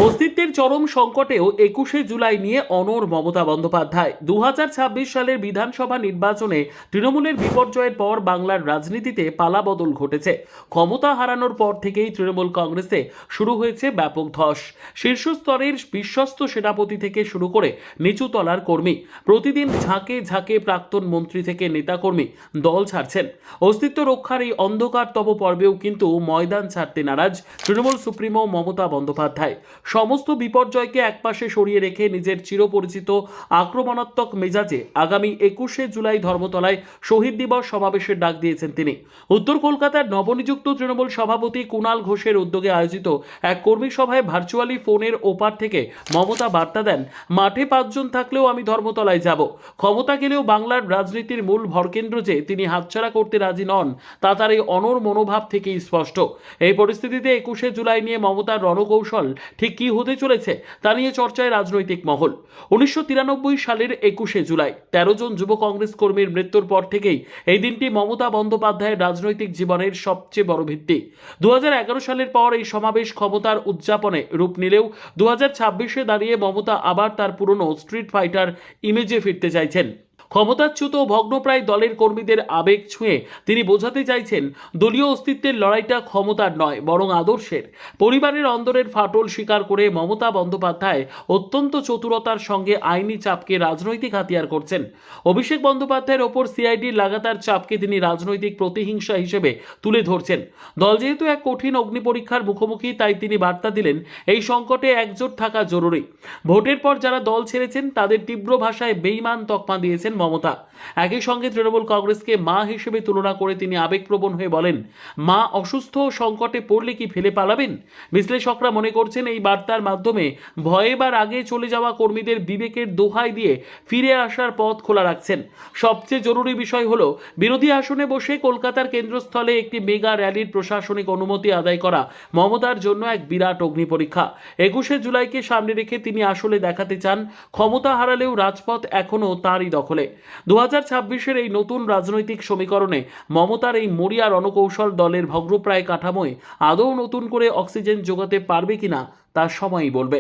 অস্তিত্বের চরম সংকটেও ২১শে জুলাই নিয়ে অনড় মমতা বন্দ্যোপাধ্যায়। ২০২৬ সালের বিধানসভা নির্বাচনে তৃণমূলের বিপর্যয়ের পর বাংলার রাজনীতিতে পালাবদল ঘটেছে। ক্ষমতা হারানোর পর থেকেই তৃণমূল কংগ্রেসে শুরু হয়েছে ব্যাপক ধস। শীর্ষস্তরের বিশ্বস্ত সেনাপতি থেকে শুরু করে নিচুতলার কর্মী প্রতিদিন ঝাঁকে ঝাঁকে প্রাক্তন মন্ত্রী থেকে নেতাকর্মী দল ছাড়ছেন। অস্তিত্ব রক্ষার এই অন্ধকারতম পর্বেও কিন্তু ময়দান ছাড়তে নারাজ তৃণমূল সুপ্রিমো মমতা বন্দ্যোপাধ্যায়। সমস্ত বিপর্যয়কে একপাশে সরিয়ে রেখে নিজের চিরপরিচিত আক্রমণাত্মক মেজাজে আগামী ২১শে জুলাই ধর্মতলায় শহীদ দিবস সমাবেশের ডাক দিয়েছেন তিনি। উত্তর কলকাতার নবনিযুক্ত তৃণমূল সভাপতি কুণাল ঘোষের উদ্যোগে আয়োজিত এক কর্মী সভায় ভার্চুয়ালি ফোনের ওপার থেকে মমতা বার্তা দেন, মাঠে ৫ জন থাকলেও আমি ধর্মতলায় যাব। ক্ষমতা গেলেও বাংলার রাজনীতির মূল ভরকেন্দ্র যে তিনি হাতছাড়া করতে রাজি নন তা তার এই অনড় মনোভাব থেকেই স্পষ্ট। এই পরিস্থিতিতে ২১শে জুলাই নিয়ে মমতার রণকৌশল ঠিক কি হতে চলেছে তা নিয়ে চর্চায় রাজনৈতিক মহল। ১৯৯৩ সালের ২১শে জুলাই ১৩ জন যুব কংগ্রেস কর্মীর মৃত্যুর পর থেকেই এই দিনটি মমতা বন্দ্যোপাধ্যায়ের রাজনৈতিক জীবনের সবচেয়ে বড় ভিত্তি। ২০১১ সালের পর এই সমাবেশ ক্ষমতার উদযাপনে রূপ নিলেও ২০২৬-এ দাঁড়িয়ে মমতা আবার তার পুরনো স্ট্রিট ফাইটার ইমেজে ফিরতে চাইছেন। ক্ষমতাচ্যুত ভগ্নপ্রায় দলের কর্মীদের আবেগ ছুঁয়ে তিনি বোঝাতে চাইছেন, দলীয় অস্তিত্বের লড়াইটা ক্ষমতার নয় বরং আদর্শের। পরিবারের অন্দরের ফাটল স্বীকার করে মমতা বন্দ্যোপাধ্যায় অত্যন্ত চতুরতার সঙ্গে আইনি চাপকে রাজনৈতিক হাতিয়ার করছেন। অভিষেক বন্দ্যোপাধ্যায়ের ওপর সিআইডির লাগাতার চাপকে তিনি রাজনৈতিক প্রতিহিংসা হিসেবে তুলে ধরছেন। দল যেহেতু এক কঠিন অগ্নিপরীক্ষার মুখোমুখি, তাই তিনি বার্তা দিলেন, এই সংকটে একজোট থাকা জরুরি। ভোটের পর যারা দল ছেড়েছেন তাদের তীব্র ভাষায় বেঈমান তকমা দিয়েছেন মমতা। একই সঙ্গে তৃণমূল কংগ্রেসকে মা হিসেবে তুলনা করে তিনি আবেগপ্রবণ হয়ে বলেন, মা অসুস্থ সংকটে পড়লে কি ফেলে পালাবেন? বিশ্লেষকরা মনে করছেন এই বার্তার মাধ্যমে ভয়ে বা রাগে চলে যাওয়া কর্মীদের বিবেকের দোহাই দিয়ে ফিরে আসার পথ খোলা রাখছেন। সবচেয়ে জরুরি বিষয় হলো, বিরোধী আসনে বসে কলকাতার কেন্দ্রস্থলে একটি মেগা র্যালির প্রশাসনিক অনুমতি আদায় করা মমতার জন্য এক বিরাট অগ্নিপরীক্ষা। ২১শে জুলাইকে সামনে রেখে তিনি আসলে দেখাতে চান, ক্ষমতা হারালেও রাজপথ এখনও তাঁরই দখলে। ২০২৬-এর এই নতুন রাজনৈতিক সমীকরণে মমতার এই মরিয়া রণকৌশল দলের ভগ্নপ্রায় কাঠামোয় আদৌ নতুন করে অক্সিজেন যোগাতে পারবে কিনা তা সময়ই বলবে।